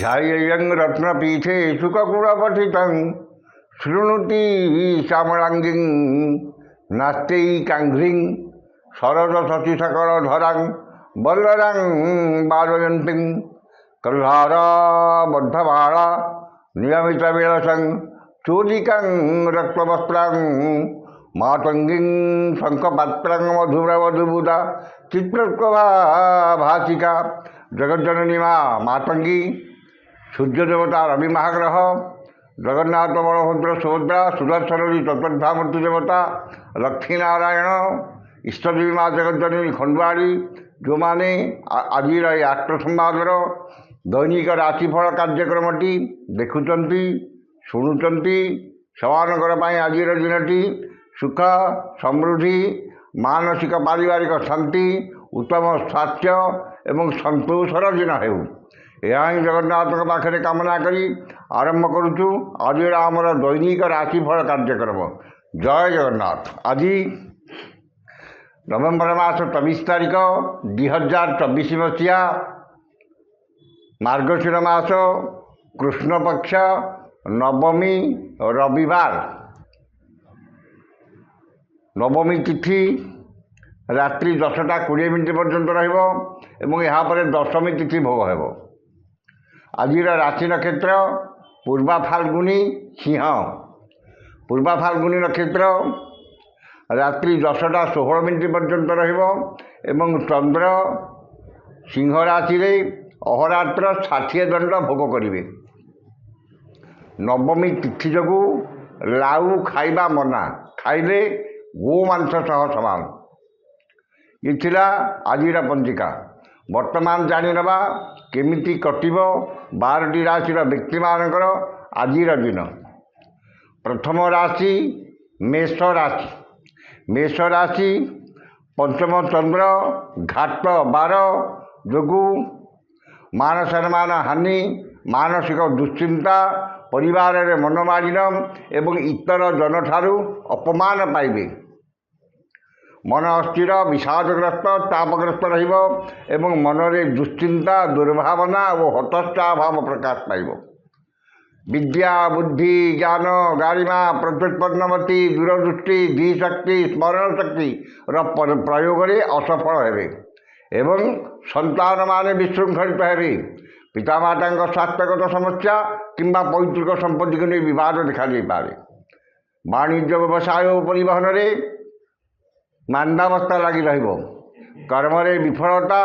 ध्यायेयं रत्नपीठे सुखगुणपठितं शृणुति श्यामलाङ्गीं नास्त्यैकाङ्घ्रिं सरसशशिशकरधरां वल्लरां वाजयन्तीं कल्हारबद्धमाला नियमितविलसं चूलिकां रक्तवस्त्रां मातङ्गीं शङ्खपात्रां मधुरवधुबुधा चित्रप्रभा भासिका जगज्जननी माँ मातंगी सूर्य देवता रवि महाग्रह जगन्नाथ बलभद्र सुभद्रा सुदर्शन चतुर्धामूर्ति देवता लक्ष्मी नारायण इष्टदेवी माँ जगज्जननी खंडवाड़ी जो मैंने आज आष्ट संवादर दैनिक राशिफल कार्यक्रमटी देखुंट शुणुंट से आज दिनटी सुख समृद्धि मानसिक पारिवारिक शांति उत्तम स्वास्थ्य एवं संतोषर दिन हो यह जगन्नाथ पाखे कामना करी आरंभ करुचु आज आमर दैनिक राशिफल कार्यक्रम। जय जगन्नाथ। आज नवेम्बर मास 23 तारिख 2024 मसीहा मार्गशीर मास कृष्णपक्ष नवमी रविवार। नवमी तिथि रात्रि 10टा 20 मिनिट पर्यंत रही दशमी तिथि भोग हो। आज राशि नक्षत्र पूर्वा फाल्गुनी सिंह। पूर्वा फाल्गुनी नक्षत्र रात्रि 10टा 16 मिनिट पर्यंत रही चंद्र सिंह राशि अहोरात्र 60 दंड भोग करेंगे। नवमी तिथि जो लाउ खाइबा मना, खाइले गोमांस सह समान। ये थिला आजिरा पंजिका। वर्तमान जानिनबा केमिति कटिब 12टी राशि व्यक्ति मानकर आजिर दिन। प्रथम राशि मेष राशि। मेष राशि पंचम चंद्र घाट 12 जोगु मान सम्मान हानि, मानसिक दुश्चिंता, परिवार में मनोमालिन्य एवं इतर जन ठारू अपमान पाइबे। मन अस्थिर विषादग्रस्त तापग्रस्त एवं मनरे दुश्चिंता दुर्भावना और हतोत्साह प्रकाश पाइब। विद्या बुद्धि ज्ञान गारिमा प्रत्युत्पन्नमति दूरदृष्टि धीशक्ति स्मरण शक्ति प्रयोग में असफल हेबे एवं संतान माने विशृंखलित हेबे। पितामाता स्वास्थ्यगत समस्या किंबा पैतृक संपत्ति को नहीं विवाद देखा पारे। वाणिज्य व्यवसाय परिवहन में मांदावस्था लगी रहिबो। कर्म विफलता,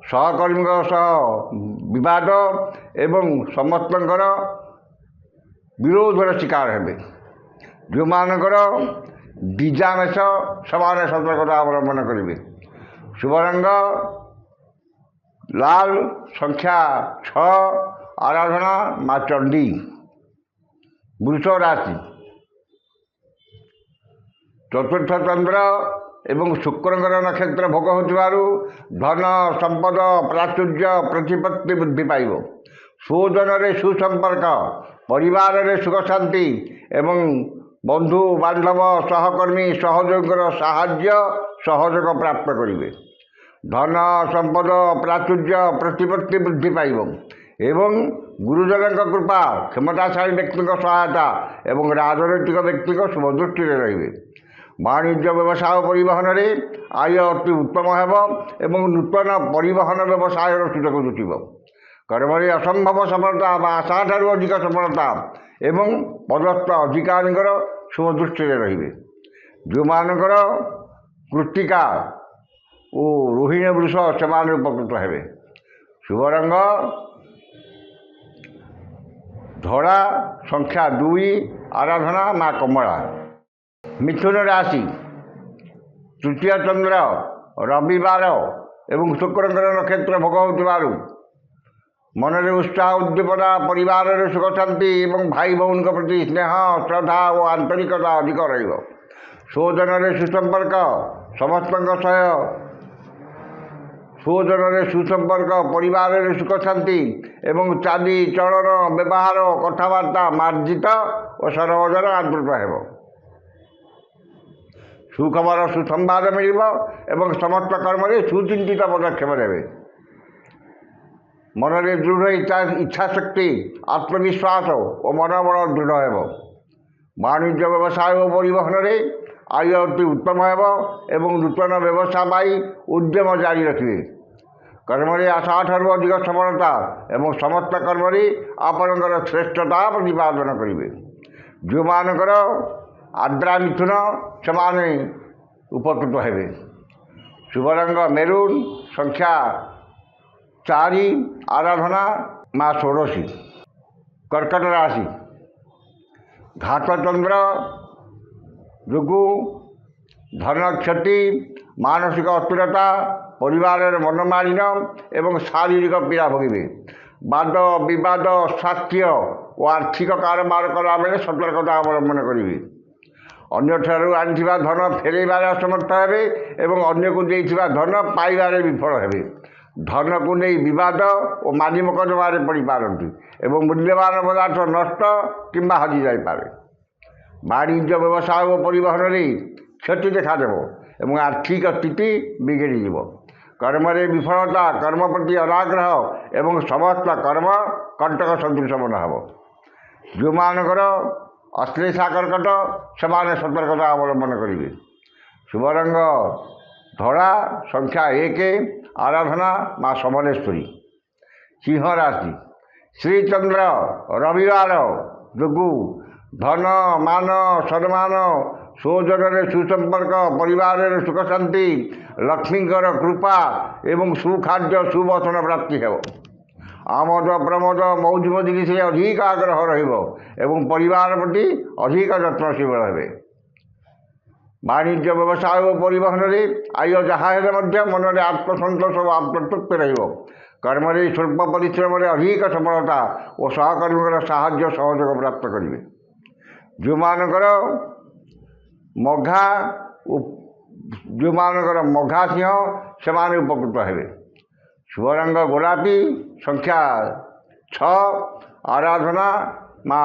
सहकर्मी सह विवाद एवं समस्तंकर विरोधर शिकार हेबे। जो मानकर बीजामेश समान सतर्कता अवलंबन करेंगे। शुभ रंग लाल, संख्या 6, आराधना माँ चंडी। वृष राशि चतुर्थ चंद्र एवं शुक्रंकर नक्षत्र भोग हो धन संपद प्राचुर्य प्रतिपत्ति वृद्धि पाइब। स्वजन सुसंपर्क, परिवार में सुख शांति एवं बंधु बांधव सहकर्मी सहयोगर साहाय्य सहयोग प्राप्त करेंगे। धन संपद प्राचुर्य प्रतिपत्ति वृद्धि पाइब एवं गुरुजन कृपा, क्षमताशाली व्यक्ति सहायता एवं राजनैतिक व्यक्ति शुभ दृष्टि रहिबे। वाणिज्य व्यवसाय परिवहन में आय अति उत्तम एवं नूतन परिवहन व्यवसाय सुजोग जुटिब। कर्म असंभव सफलता आशा ठार अधिक सफलता एवं पदस्थ अधिकारी शुभ दृष्टि रहिबे। जो मानकर कृत्तिका और रोहिणी वृष से उपकृत हेबे। शुभ रंग धड़ा, संख्या 2, आराधना माँ कमला। मिथुन राशि तृतीय चंद्र रविवार एवं शुक्रंकर नक्षत्र भोग हो मन में उत्साह उद्दीपना, परिवार में सुख शांति एवं भाई भौन के प्रति स्नेह श्रद्धा और आंतरिकता अधिक रहिब। स्वजन सुसंपर्क समस्त स्वजन सुसंपर्क, परिवार में सुख शांति एवं चाली चलन व्यवहार कथबार्ता मार्जित और सर्वजन आदृत हेब। सुखबर सुसंवाद मिल एवं समस्त कर्म सुचिंतित पदक्षेप नेबे। ମନରେ ଦୃଢ଼ ଇଚ୍ଛାଶକ୍ତି ଆତ୍ମବିଶ୍ୱାସ ଓ ମନୋବଳ ଦୃଢ଼ ହେବ। ବାଣିଜ୍ୟ ବ୍ୟବସାୟ ଓ ପରିବହନରେ ଆୟ ଅତି ଉତ୍ତମ ହେବ ଏବଂ ନୂତନ ବ୍ୟବସାୟ ପାଇଁ ଉଦ୍ୟମ ଜାରି ରଖିବେ। କର୍ମରେ ଆଶାଠାରୁ ଅଧିକ ସଫଳତା ଏବଂ ସମସ୍ତ କର୍ମରେ ଆପଣଙ୍କର ଶ୍ରେଷ୍ଠତା ପ୍ରତିପାଦନ କରିବେ। ଯେଉଁମାନଙ୍କର ଆର୍ଦ୍ରା ମିଥୁନ ସେମାନେ ଉପକୃତ ହେବେ। ଶୁଭ ରଙ୍ଗ ମେରୁନ୍, ସଂଖ୍ୟା 4, ଆରାଧନା ମା ଷୋଡ଼ଶୀ। କର୍କଟ ରାଶି, ଘାତଚନ୍ଦ୍ର ଯୋଗୁଁ ଧନ କ୍ଷତି, ମାନସିକ ଅସ୍ଥିରତା, ପରିବାରରେ ମନମାଳିନ୍ୟ ଏବଂ ଶାରୀରିକ ପୀଡ଼ା ଭୋଗିବେ। ବାଦ ବିବାଦ, ସ୍ୱାସ୍ଥ୍ୟ ଓ ଆର୍ଥିକ କାରବାର କଲାବେଳେ ସତର୍କତା ଅବଲମ୍ବନ କରିବେ। ଅନ୍ୟଠାରୁ ଆଣିଥିବା ଧନ ଫେରାଇବାରେ ଅସମର୍ଥ ହେବେ ଏବଂ ଅନ୍ୟକୁ ଦେଇଥିବା ଧନ ପାଇବାରେ ବିଫଳ ହେବେ। ଧନକୁ ନେଇ ବିବାଦ ଓ ମାନି ମକଦ୍ଦମାରେ ପଡ଼ିପାରନ୍ତି ଏବଂ ମୂଲ୍ୟବାନ ପଦାର୍ଥ ନଷ୍ଟ କିମ୍ବା ହଜିଯାଇପାରେ। ବାଣିଜ୍ୟ ବ୍ୟବସାୟ ଓ ପରିବହନରେ କ୍ଷତି ଦେଖାଦେବ ଏବଂ ଆର୍ଥିକ ସ୍ଥିତି ବିଗିଡ଼ିଯିବ। କର୍ମରେ ବିଫଳତା, କର୍ମ ପ୍ରତି ଅନାଗ୍ରହ ଏବଂ ସମସ୍ତ କର୍ମ କଣ୍ଟକ ସଦୃଶ ମନେ ହେବ। ଯେଉଁମାନଙ୍କର ଅଶ୍ଳେଷା କର୍କଟ ସେମାନେ ସତର୍କତା ଅବଲମ୍ବନ କରିବେ। ଶୁଭ ରଙ୍ଗ ଧଳା, ସଂଖ୍ୟା 1, ଆରାଧନା ମା ସମଲେଶ୍ୱରୀ। ସିଂହ ରାଶି, ଶ୍ରୀଚନ୍ଦ୍ର ରବିବାର ଯୋଗୁଁ ଧନ ମାନ ସମ୍ମାନ, ସ୍ୱଜନରେ ସୁସମ୍ପର୍କ, ପରିବାରରେ ସୁଖ ଶାନ୍ତି, ଲକ୍ଷ୍ମୀଙ୍କର କୃପା ଏବଂ ସୁଖାଦ୍ୟ ସୁବସନ ପ୍ରାପ୍ତି ହେବ। ଆମୋଦ ପ୍ରମୋଦ ମୌଜ ମଜଲିସରେ ଅଧିକ ଆଗ୍ରହ ରହିବ ଏବଂ ପରିବାର ପ୍ରତି ଅଧିକ ଯତ୍ନଶୀଳ ହେବେ। ବାଣିଜ୍ୟ ବ୍ୟବସାୟ ଓ ପରିବହନରେ ଆୟ ଯାହା ହେଲେ ମଧ୍ୟ ମନରେ ଆତ୍ମସନ୍ତୋଷ ଓ ଆତ୍ମତୃପ୍ତି ରହିବ। କର୍ମରେ ସ୍ୱଳ୍ପ ପରିଶ୍ରମରେ ଅଧିକ ସଫଳତା ଓ ସହକର୍ମୀଙ୍କର ସାହାଯ୍ୟ ସହଯୋଗ ପ୍ରାପ୍ତ କରିବେ। ଯେଉଁମାନଙ୍କର ମଘା ସିଂହ ସେମାନେ ଉପକୃତ ହେବେ। ଶୁଭ ରଙ୍ଗ ଗୋଲାପୀ, ସଂଖ୍ୟା 6, ଆରାଧନା ମା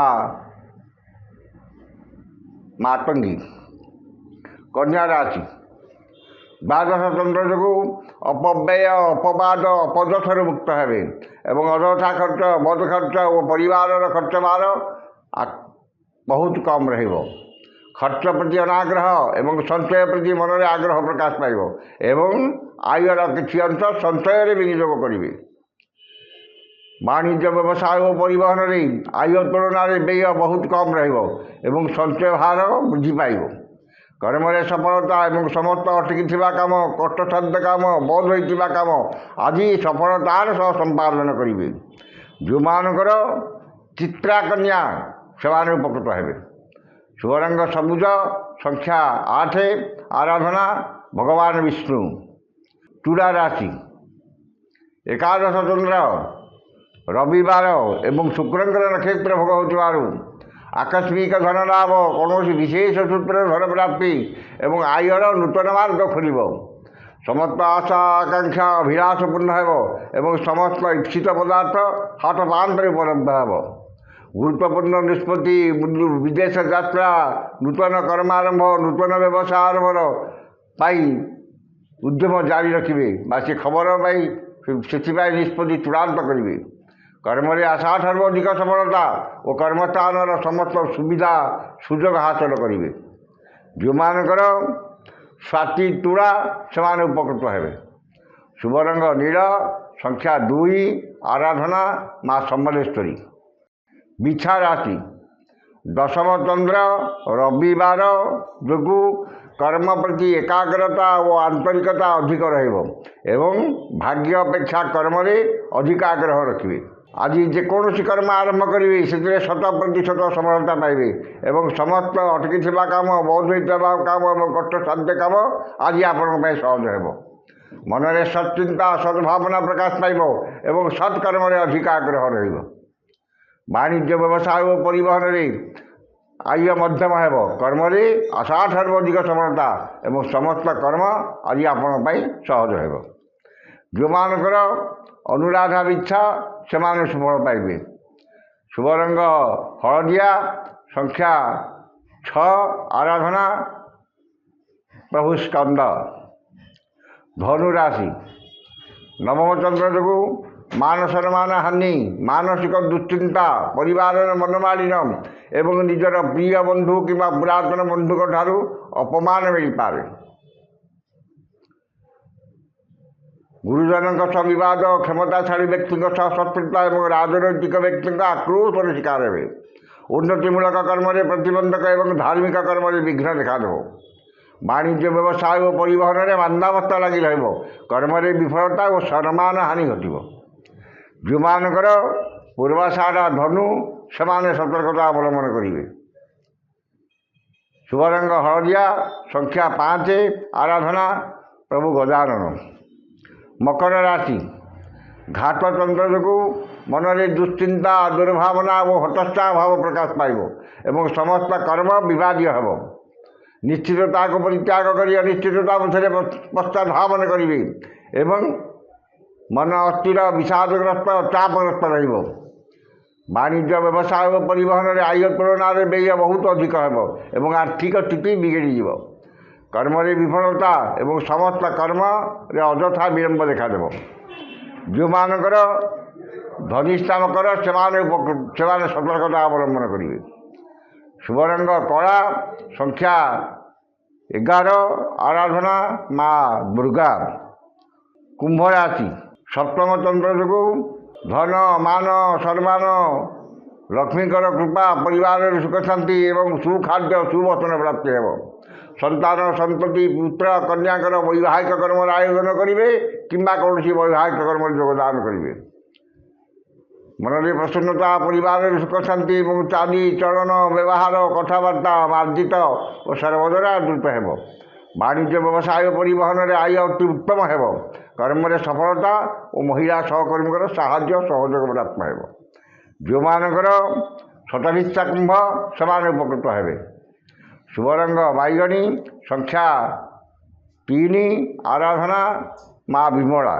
ମାତଙ୍ଗୀ। କନ୍ୟା ରାଶି, ଦ୍ୱାଦଶ ଚନ୍ଦ୍ର ଯୋଗୁଁ ଅପବ୍ୟୟ, ଅପବାଦ, ଅପଦୋଷରୁ ମୁକ୍ତ ହେବେ ଏବଂ ଅଯଥା ଖର୍ଚ୍ଚ, ବଦ ଖର୍ଚ୍ଚ ଓ ପରିବାରର ଖର୍ଚ୍ଚଭାର ବହୁତ କମ୍ ରହିବ। ଖର୍ଚ୍ଚ ପ୍ରତି ଅନାଗ୍ରହ ଏବଂ ସଞ୍ଚୟ ପ୍ରତି ମନରେ ଆଗ୍ରହ ପ୍ରକାଶ ପାଇବ ଏବଂ ଆୟର କିଛି ଅଂଶ ସଞ୍ଚୟରେ ବିନିଯୋଗ କରିବେ। ବାଣିଜ୍ୟ ବ୍ୟବସାୟ ଓ ପରିବହନରେ ଆୟ ତୁଳନାରେ ବ୍ୟୟ ବହୁତ କମ୍ ରହିବ ଏବଂ ସଞ୍ଚୟ ହାର ବୃଦ୍ଧି ପାଇବ। କର୍ମରେ ସଫଳତା ଏବଂ ସମସ୍ତ ଅଟକିଥିବା କାମ, କଷ୍ଟସାଧ୍ୟ କାମ, ବନ୍ଦ ହୋଇଥିବା କାମ ଆଦି ସଫଳତାର ସହ ସମ୍ପାଦନ କରିବେ। ଯେଉଁମାନଙ୍କର ଚିତ୍ରା କନ୍ୟା ସେମାନେ ଉପକୃତ ହେବେ। ଶୁଭ ରଙ୍ଗ ସବୁଜ, ସଂଖ୍ୟା 8, ଆରାଧନା ଭଗବାନ ବିଷ୍ଣୁ। ତୁଳା ରାଶି, ଏକାଦଶ ଚନ୍ଦ୍ର ରବିବାର ଏବଂ ଶୁକ୍ରଙ୍କର ନକ୍ଷତ୍ର ଭୋଗ ହେଉଥିବାରୁ ଆକସ୍ମିକ ଧନ ଲାଭ, କୌଣସି ବିଶେଷ ସୂତ୍ରରେ ଧନ ପ୍ରାପ୍ତି ଏବଂ ଆୟର ନୂତନ ମାର୍ଗ ଖୋଲିବ। ସମସ୍ତ ଆଶା ଆକାଂକ୍ଷା ଅଭିଳାଷପୂର୍ଣ୍ଣ ହେବ ଏବଂ ସମସ୍ତ ଇଚ୍ଛିତ ପଦାର୍ଥ ହାତ ପାହାନ୍ତରେ ଉପଲବ୍ଧ ହେବ। ଗୁରୁତ୍ୱପୂର୍ଣ୍ଣ ନିଷ୍ପତ୍ତି, ବିଦେଶ ଯାତ୍ରା, ନୂତନ କର୍ମାରମ୍ଭ, ନୂତନ ବ୍ୟବସାୟ ଆରମ୍ଭ ପାଇଁ ଉଦ୍ୟମ ଜାରି ରଖିବେ ବା ସେ ଖବର ପାଇଁ ସେଥିପାଇଁ ନିଷ୍ପତ୍ତି ଚୂଡ଼ାନ୍ତ କରିବେ। କର୍ମରେ ଆଶାଠାରୁ ଅଧିକ ସଫଳତା ଓ କର୍ମସ୍ଥାନର ସମସ୍ତ ସୁବିଧା ସୁଯୋଗ ହାସଲ କରିବେ। ଯେଉଁମାନଙ୍କର ସ୍ୱାତି ତୁଳା ସେମାନେ ଉପକୃତ ହେବେ। ଶୁଭ ରଙ୍ଗ ନୀଳ, ସଂଖ୍ୟା 2, ଆରାଧନା ମା ସମଲେଶ୍ୱରୀ। ବିଛା ରାଶି, ଦଶମ ଚନ୍ଦ୍ର ରବିବାର ଯୋଗୁଁ କର୍ମ ପ୍ରତି ଏକାଗ୍ରତା ଓ ଆନ୍ତରିକତା ଅଧିକ ରହିବ ଏବଂ ଭାଗ୍ୟ ଅପେକ୍ଷା କର୍ମରେ ଅଧିକ ଆଗ୍ରହ ରଖିବେ। ଆଜି ଯେକୌଣସି କର୍ମ ଆରମ୍ଭ କରିବେ ସେଥିରେ 100% ସଫଳତା ପାଇବେ ଏବଂ ସମସ୍ତ ଅଟକିଥିବା କାମ, ବନ୍ଦ ହୋଇଥିବା କାମ ଏବଂ କଷ୍ଟସାଧ୍ୟ କାମ ଆଜି ଆପଣଙ୍କ ପାଇଁ ସହଜ ହେବ। ମନରେ ସତ୍ଚିନ୍ତା, ସଦ୍ଭାବନା ପ୍ରକାଶ ପାଇବ ଏବଂ ସତ୍କର୍ମରେ ଅଧିକ ଆଗ୍ରହ ରହିବ। ବାଣିଜ୍ୟ ବ୍ୟବସାୟ ଓ ପରିବହନରେ ଆୟ ମଧ୍ୟମ ହେବ। କର୍ମରେ ଆଶାଠାରୁ ଅଧିକ ସଫଳତା ଏବଂ ସମସ୍ତ କର୍ମ ଆଜି ଆପଣଙ୍କ ପାଇଁ ସହଜ ହେବ। ଯେଉଁମାନଙ୍କର ଅନୁରାଧା ବିଚ୍ଛା ସେମାନେ ସୁଫଳ ପାଇବେ। ଶୁଭ ରଙ୍ଗ ହଳଦିଆ, ସଂଖ୍ୟା 6, ଆରାଧନା ପ୍ରଭୁ ସ୍କନ୍ଦ। ଧନୁ ରାଶି, ନବମ ଚନ୍ଦ୍ର ଯୋଗୁଁ मान सम्मान हानि मानसिक दुश्चिंता परिवार मनमालिन एवं निजर प्रिय बंधु कि पुरातन बंधु ठारू अपमान मिल पारे। गुरुजन बद क्षमताशाली व्यक्ति शत्रुता और राजनैतिक व्यक्ति आक्रोश शिकार हे। उन्नतिमूलक कर्म प्रतिबंधक एवं धार्मिक कर्म विघ्न देखा वाणिज्य व्यवसाय और परिवहन में मांदावस्था लगी कर्म विफलता और सम्मान हानि घट जो मानकर पूर्वाषाढ़ धनु से सतर्कता अवलंबन करेंगे। शुभ रंग हलदिया संख्या 5 आराधना प्रभु गजानन। मकर राशि घात तंत्र जो मनरे दुश्चिंता दुर्भावना और हतष्टा भाव प्रकाश पाइब एवं समस्त कर्म विवादीय हेब। निश्चितता को परित्याग कर अनिश्चितता मध्य पश्चाधावन करेंगे एवं मन अस्थिर विषादग्रस्त चापग्रस्त रहिब। वाणिज्य व्यवसाय और परिवहन में आय तुलन में व्यय बहुत अधिक हेब आर्थिक स्थिति बिगड़ी। कर्म विफलता एवं समस्त कर्म अଯଥା विलंब देखादेव। जो मानकर धनिष्ठा मकर से सतर्कता अवलंबन करेंगे। शुभ रंग कला संख्या 11 आराधना माँ दुर्गा। कुंभ राशि सप्तम तंत्र जो धन मान सम्मान लक्ष्मीकर कृपा परिवार सुख शांति एवं सुखाद्य सुवचन प्राप्ति हेब। संतान संतति पुत्र कन्याकर वैवाहिक कर्म आयोजन करेंगे कि कौन वैवाहिक कर्म योगदान करेंगे। मन में प्रसन्नता परिवार सुख शांति और चाली चलन व्यवहार कथबार्ता मार्जित और सर्वद्वारा द्रुत हेब। वाणिज्य व्यवसाय परिवहन में आय अति उत्तम हेब। कर्म में सफलता और महिला सहकर्मी साहाय्य सहयोग प्राप्त हेब। जो मानकर शतभिक्षा कुंभ से उपकृत हेबे। शुभ रंग बैगणी संख्या 3 आराधना माँ विमला।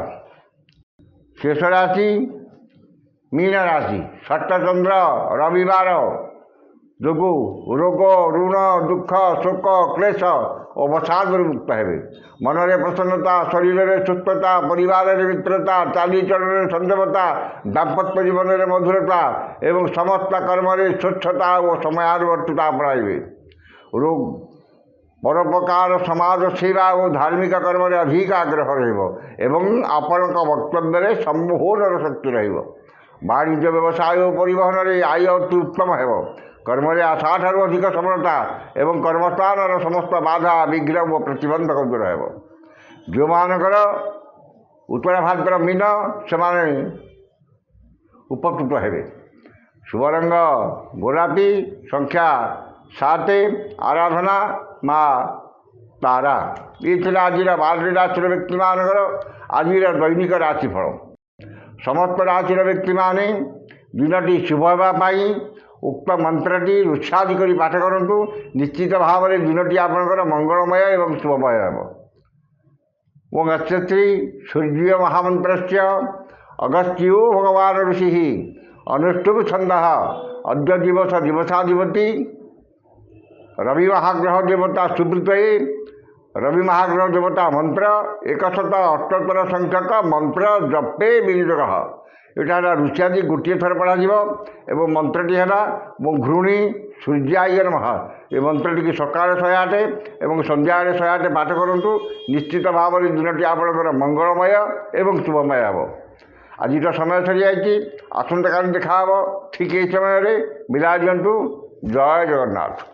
शेष राशि मीन राशि षटचंद्र रविवार जो रोग ऋण दुख शोक क्लेश और वसाद मुक्त हेबे। मन में प्रसन्नता शरीर में सुस्थता परिवार में मित्रता चालीचलन संयमता दाम्पत्य जीवन में मधुरता एवं समस्त कर्म स्वच्छता और समयानुवर्तिता अपनाइबे। रोग परोपकार समाज सेवा और धार्मिक कर्म में अधिक आग्रह रही आपण वक्तव्य सम्मोहन शक्ति रही। वाणिज्य व्यवसाय और परिवहन में आय अति उत्तम हेब। कर्म में आशा ठार अधिक सफलता एवं कर्मस्थान समस्त बाधा विघ्न और प्रतिबंधक दूर हेब। जो मानकर उत्तर भाद्र मीन से उपकृत हेबे। शुभ रंग गोलापी संख्या 7 आराधना माँ तारा। ये थे आज बारह राशि व्यक्ति आज दैनिक राशिफल। समस्त राशि व्यक्ति माने दिनटी शुभ होगापाई उक्त मंत्रटी उत्साह कर पाठ करूँ। निश्चित भाव में दिनटी आपंकर मंगलमय एवं शुभमय हे। ओं नक्षत्री सूर्य महामंत्र अगस्त्यो भगवान ऋषि अनुष्टुप छंद अद्य दिवस दिवसाधिपति रवि महाग्रह देवता सुब्रत। रवि महाग्रह देवता मंत्र 178 संख्यक मंत्र जपे विनियोग। यहाँ ऋषिआदि गोटे थर पढ़ा एवं मंत्रटी है घृणी सूर्याय नमः। ये मंत्रटी सकाल 108 एवं संध्या 108 पाठ करूँ। निश्चित भाव में दिनटी आपंकर मंगलमय एवं शुभमय हे। आज समय सरी जाइए आसंता काली देखा ठीक यही समय विदा दिंतु। जय जगन्नाथ।